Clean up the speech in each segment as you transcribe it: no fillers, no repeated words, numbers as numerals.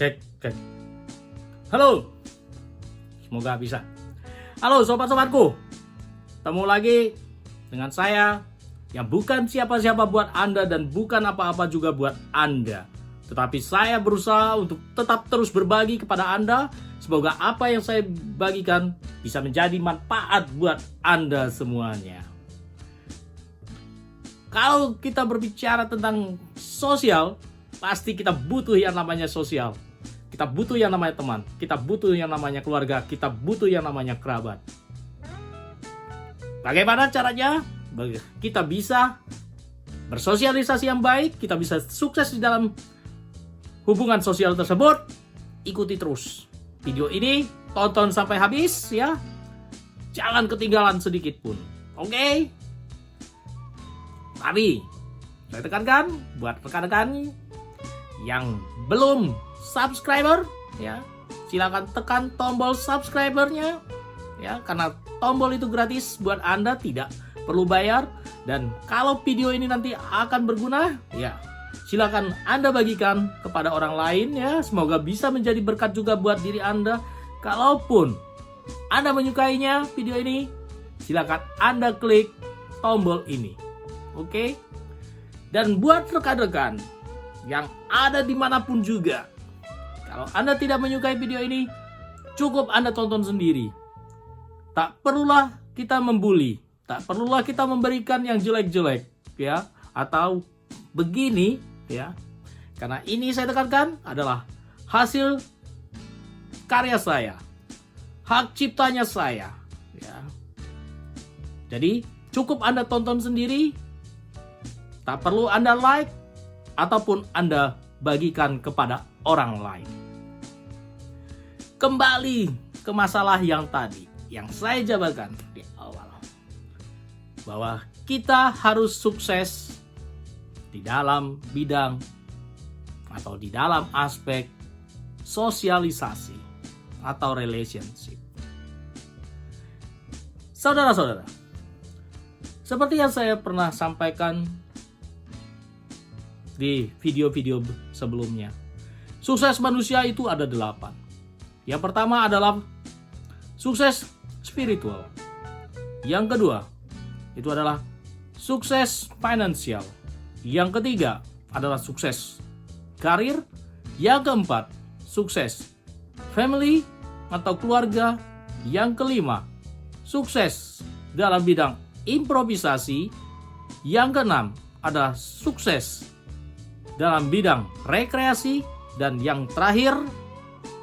Cek, cek. Halo. Semoga bisa. Halo sobat-sobatku. Ketemu lagi dengan saya yang bukan siapa-siapa buat Anda dan bukan apa-apa juga buat Anda. Tetapi saya berusaha untuk tetap terus berbagi kepada Anda. Semoga apa yang saya bagikan bisa menjadi manfaat buat Anda semuanya. Kalau kita berbicara tentang sosial, pasti kita butuh yang namanya sosial. Kita butuh yang namanya teman. Kita butuh yang namanya keluarga. Kita butuh yang namanya kerabat. Bagaimana caranya? Kita bisa bersosialisasi yang baik. Kita bisa sukses di dalam hubungan sosial tersebut. Ikuti terus video ini. Tonton sampai habis ya. Jangan ketinggalan sedikit pun. Oke? Tapi saya tekankan buat rekan-rekan yang belum subscriber ya, silakan tekan tombol subscribernya ya, karena tombol itu gratis buat Anda, tidak perlu bayar. Dan kalau video ini nanti akan berguna ya, silakan Anda bagikan kepada orang lain ya, semoga bisa menjadi berkat juga buat diri Anda. Kalaupun Anda menyukainya video ini, silakan Anda klik tombol ini. Oke? Dan buat rekan-rekan yang ada dimanapun juga, kalau Anda tidak menyukai video ini, cukup Anda tonton sendiri. Tak perlulah kita membuli, tak perlulah kita memberikan yang jelek-jelek ya, atau begini ya. Karena ini saya tekankan adalah hasil karya saya, hak ciptanya saya ya. Jadi cukup Anda tonton sendiri. Tak perlu Anda like ataupun Anda bagikan kepada orang lain. Kembali ke masalah yang tadi yang saya jabarkan di awal, bahwa kita harus sukses di dalam bidang atau di dalam aspek sosialisasi atau relationship. Saudara-saudara, seperti yang saya pernah sampaikan di video-video sebelumnya, sukses manusia itu ada 8. Yang pertama adalah sukses spiritual. Yang kedua itu adalah sukses finansial. Yang ketiga adalah sukses karir. Yang keempat sukses family atau keluarga. Yang kelima sukses dalam bidang improvisasi. Yang keenam adalah sukses dalam bidang rekreasi. Dan yang terakhir,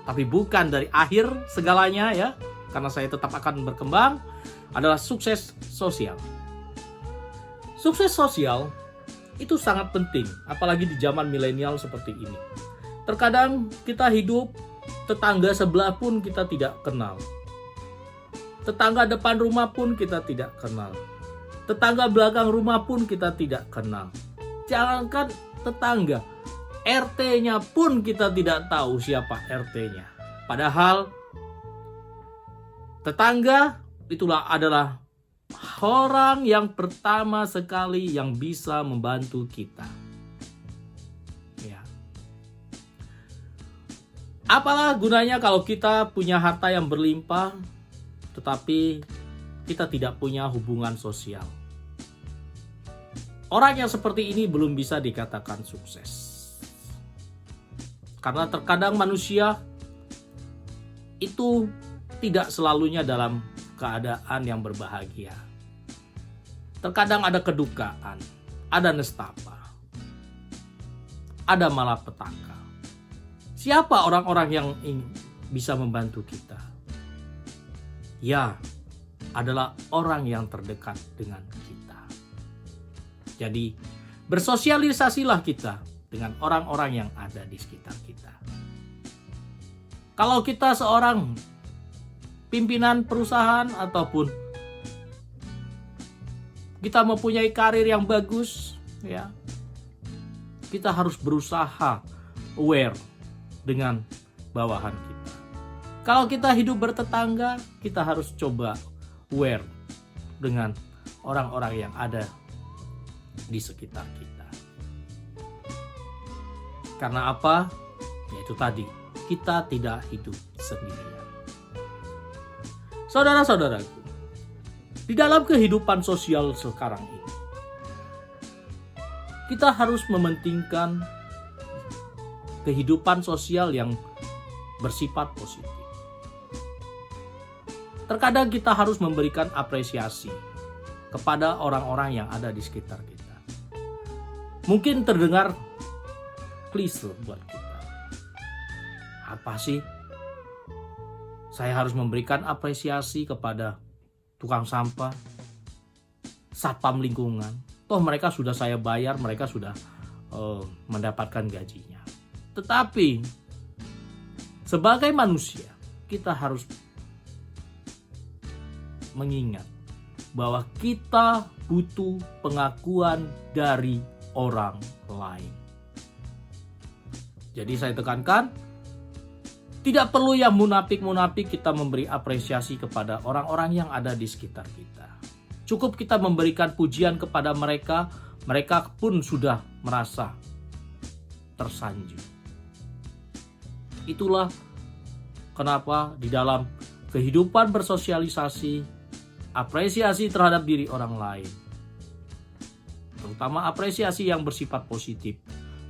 tapi bukan dari akhir segalanya ya, karena saya tetap akan berkembang, adalah sukses sosial. Sukses sosial itu sangat penting, apalagi di zaman milenial seperti ini. Terkadang kita hidup, tetangga sebelah pun kita tidak kenal. Tetangga depan rumah pun kita tidak kenal. Tetangga belakang rumah pun kita tidak kenal. Jangankan tetangga, RT-nya pun kita tidak tahu siapa RT-nya. Padahal tetangga itulah adalah orang yang pertama sekali yang bisa membantu kita. Ya. Apalah gunanya kalau kita punya harta yang berlimpah, tetapi kita tidak punya hubungan sosial. Orang yang seperti ini belum bisa dikatakan sukses. Karena terkadang manusia itu tidak selalunya dalam keadaan yang berbahagia. Terkadang ada kedukaan, ada nestapa, ada malapetaka. Siapa orang-orang yang bisa membantu kita? Ya, adalah orang yang terdekat dengan kita. Jadi, bersosialisasilah kita dengan orang-orang yang ada di sekitar kita. Kalau kita seorang pimpinan perusahaan ataupun kita mempunyai karir yang bagus ya, kita harus berusaha aware dengan bawahan kita. Kalau kita hidup bertetangga, kita harus coba aware dengan orang-orang yang ada di sekitar kita. Karena apa? Yaitu tadi, kita tidak hidup sendirian. Saudara-saudaraku, di dalam kehidupan sosial sekarang ini, kita harus mementingkan kehidupan sosial yang bersifat positif. Terkadang kita harus memberikan apresiasi kepada orang-orang yang ada di sekitar kita. Mungkin terdengar klise buat kita. Apa sih? Saya harus memberikan apresiasi kepada tukang sampah, satpam lingkungan. Toh mereka sudah saya bayar, mereka sudah mendapatkan gajinya. Tetapi sebagai manusia, kita harus mengingat bahwa kita butuh pengakuan dari orang lain. Jadi saya tekankan, tidak perlu yang munafik-munafik kita memberi apresiasi kepada orang-orang yang ada di sekitar kita. Cukup kita memberikan pujian kepada mereka, mereka pun sudah merasa tersanjung. Itulah kenapa di dalam kehidupan bersosialisasi, apresiasi terhadap diri orang lain, terutama apresiasi yang bersifat positif,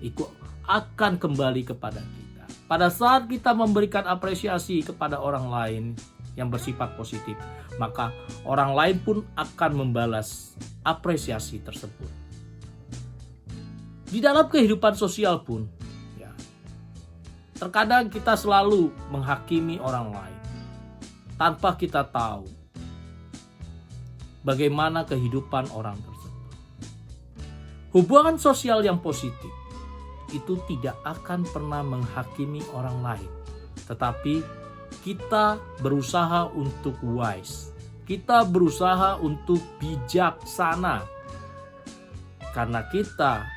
itu akan kembali kepada kita. Pada saat kita memberikan apresiasi kepada orang lain yang bersifat positif, maka orang lain pun akan membalas apresiasi tersebut. Di dalam kehidupan sosial pun, ya, terkadang kita selalu menghakimi orang lain tanpa kita tahu bagaimana kehidupan orang tersebut. Hubungan sosial yang positif itu tidak akan pernah menghakimi orang lain, tetapi kita berusaha untuk wise, kita berusaha untuk bijaksana, karena kita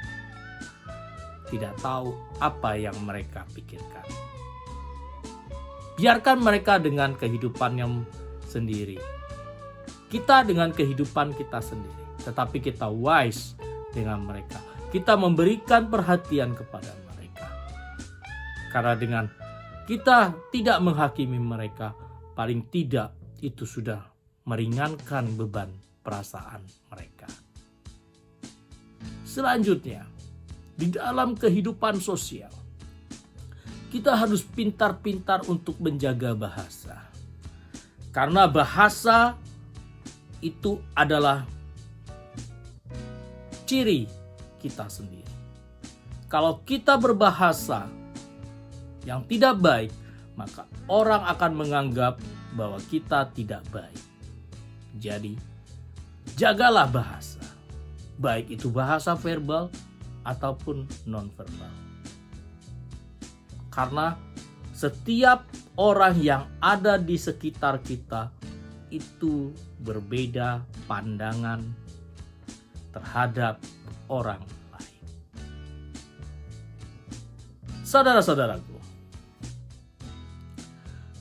tidak tahu apa yang mereka pikirkan. Biarkan mereka dengan kehidupannya sendiri, kita dengan kehidupan kita sendiri, tetapi kita wise dengan mereka. Kita memberikan perhatian kepada mereka. Karena dengan kita tidak menghakimi mereka, paling tidak itu sudah meringankan beban perasaan mereka. Selanjutnya, di dalam kehidupan sosial, kita harus pintar-pintar untuk menjaga bahasa. Karena bahasa itu adalah ciri kita sendiri. Kalau kita berbahasa yang tidak baik, maka orang akan menganggap bahwa kita tidak baik. Jadi, jagalah bahasa, baik itu bahasa verbal ataupun non-verbal. Karena setiap orang yang ada di sekitar kita itu berbeda pandangan terhadap orang lain. Saudara-saudaraku,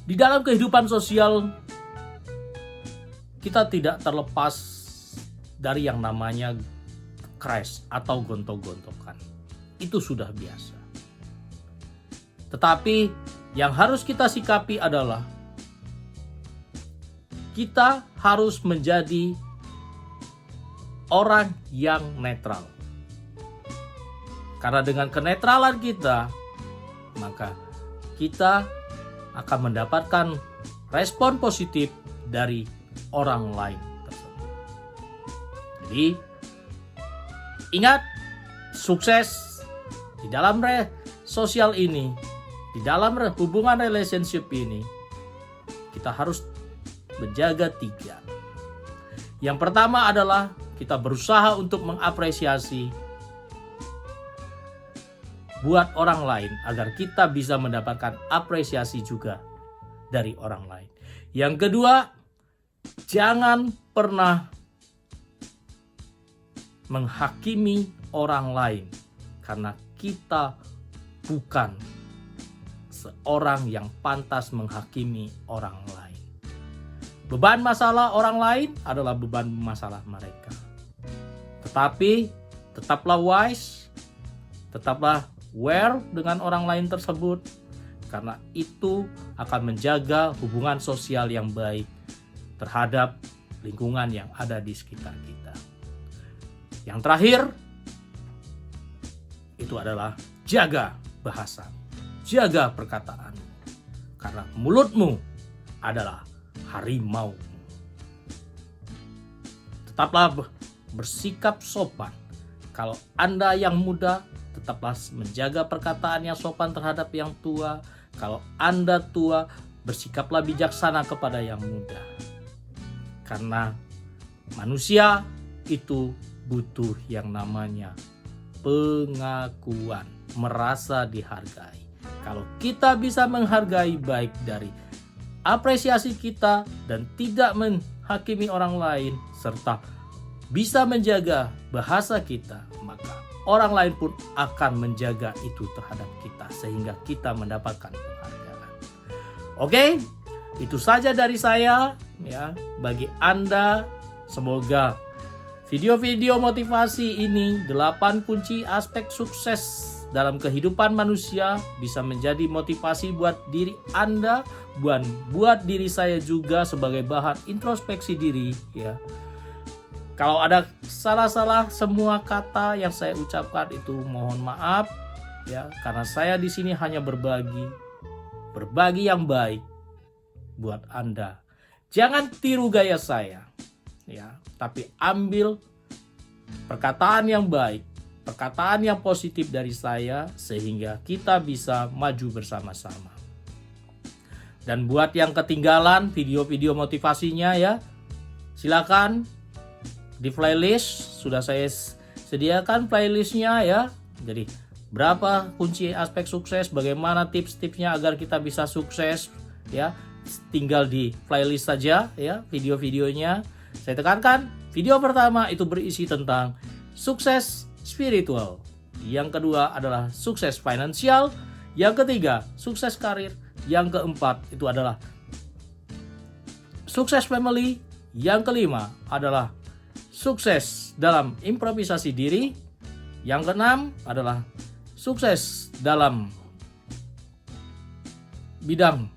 di dalam kehidupan sosial kita tidak terlepas dari yang namanya crash atau gontok-gontokan. Itu sudah biasa. Tetapi yang harus kita sikapi adalah kita harus menjadi orang yang netral. Karena dengan kenetralan kita, maka kita akan mendapatkan respon positif dari orang lain tersebut. Jadi, ingat, sukses di dalam sosial ini, di dalam hubungan relationship ini, kita harus menjaga 3. Yang pertama adalah kita berusaha untuk mengapresiasi buat orang lain agar kita bisa mendapatkan apresiasi juga dari orang lain. Yang kedua, jangan pernah menghakimi orang lain karena kita bukan seorang yang pantas menghakimi orang lain. Beban masalah orang lain adalah beban masalah mereka. Tetapi tetaplah wise, tetaplah aware dengan orang lain tersebut. karena itu akan menjaga hubungan sosial yang baik terhadap lingkungan yang ada di sekitar kita. Yang terakhir, itu adalah jaga bahasa, jaga perkataan, karena mulutmu adalah harimau. Tetaplah bersikap sopan. Kalau Anda yang muda, tetaplah menjaga perkataan yang sopan terhadap yang tua. Kalau Anda tua, bersikaplah bijaksana kepada yang muda. Karena manusia itu butuh yang namanya pengakuan, merasa dihargai. Kalau kita bisa menghargai baik dari apresiasi kita dan tidak menghakimi orang lain, serta bisa menjaga bahasa kita, maka orang lain pun akan menjaga itu terhadap kita sehingga kita mendapatkan penghargaan. Oke, itu saja dari saya ya. Bagi Anda, semoga video-video motivasi ini 8 kunci aspek sukses dalam kehidupan manusia bisa menjadi motivasi buat diri Anda, buat diri saya juga sebagai bahan introspeksi diri ya. Kalau ada salah-salah semua kata yang saya ucapkan itu mohon maaf ya, karena saya di sini hanya berbagi yang baik buat Anda. Jangan tiru gaya saya ya, tapi ambil perkataan yang baik, perkataan yang positif dari saya sehingga kita bisa maju bersama-sama. Dan buat yang ketinggalan video-video motivasinya ya, silakan di playlist sudah saya sediakan playlistnya ya. Jadi berapa kunci aspek sukses, bagaimana tips-tipsnya agar kita bisa sukses ya, tinggal di playlist saja ya video-videonya. Saya tekankan, video pertama itu berisi tentang sukses spiritual, yang kedua adalah sukses finansial, yang ketiga sukses karir, yang keempat itu adalah sukses family, yang kelima adalah sukses dalam improvisasi diri, yang keenam adalah sukses dalam bidang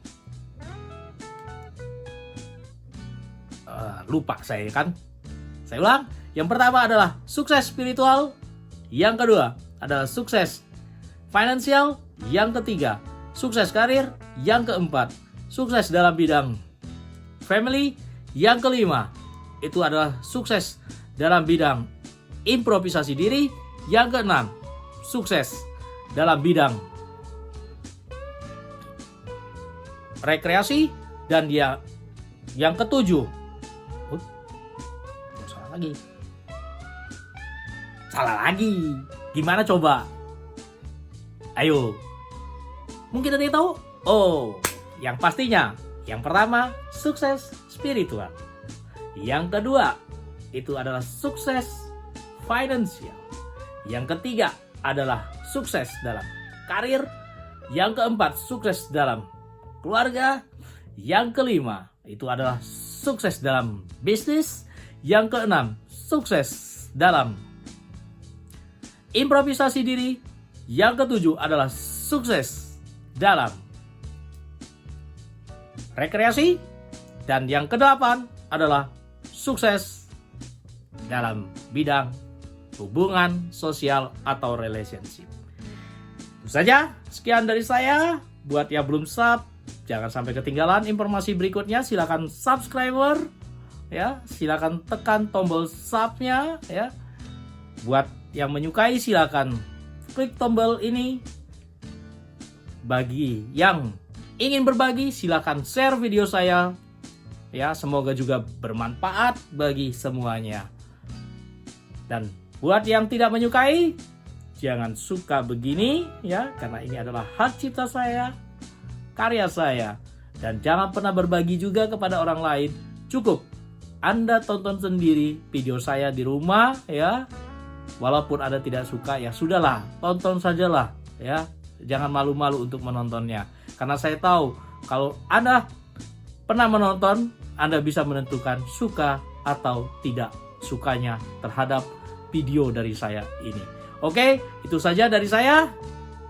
lupa saya kan. Saya ulang, yang pertama adalah sukses spiritual, yang kedua adalah sukses finansial, yang ketiga sukses karir, yang keempat sukses dalam bidang family, yang kelima itu adalah sukses dalam bidang improvisasi diri, yang keenam sukses dalam bidang rekreasi, dan yang ketujuh salah lagi. Gimana coba? Ayo. Mungkin ada yang tahu? Oh, yang pastinya yang pertama sukses spiritual. Yang kedua itu adalah sukses finansial. Yang ketiga adalah sukses dalam karir. Yang keempat sukses dalam keluarga. Yang kelima itu adalah sukses dalam bisnis. Yang keenam sukses dalam improvisasi diri. Yang ketujuh adalah sukses dalam rekreasi. Dan yang kedelapan adalah sukses dalam bidang hubungan sosial atau relationship. Itu saja, sekian dari saya. Buat yang belum sub, jangan sampai ketinggalan informasi berikutnya. Silakan subscriber ya, silakan tekan tombol subnya ya. Buat yang menyukai silakan klik tombol ini. Bagi yang ingin berbagi silakan share video saya ya, semoga juga bermanfaat bagi semuanya. Dan buat yang tidak menyukai, jangan suka begini ya, karena ini adalah hak cipta saya, karya saya. Dan jangan pernah berbagi juga kepada orang lain. Cukup Anda tonton sendiri video saya di rumah ya. Walaupun Anda tidak suka ya sudahlah, tonton sajalah ya. Jangan malu-malu untuk menontonnya. Karena saya tahu kalau Anda pernah menonton, Anda bisa menentukan suka atau tidak sukanya terhadap video dari saya ini. Oke, itu saja dari saya.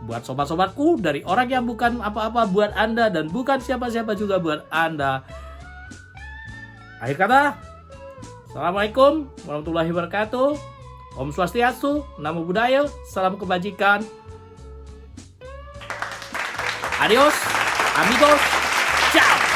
buat sobat-sobatku, dari orang yang bukan apa-apa buat Anda dan bukan siapa-siapa juga buat Anda. Akhir kata, Assalamualaikum warahmatullahi wabarakatuh. Om Swastiastu, Namo Buddhaya, salam kebajikan. Adios, amigos, ciao.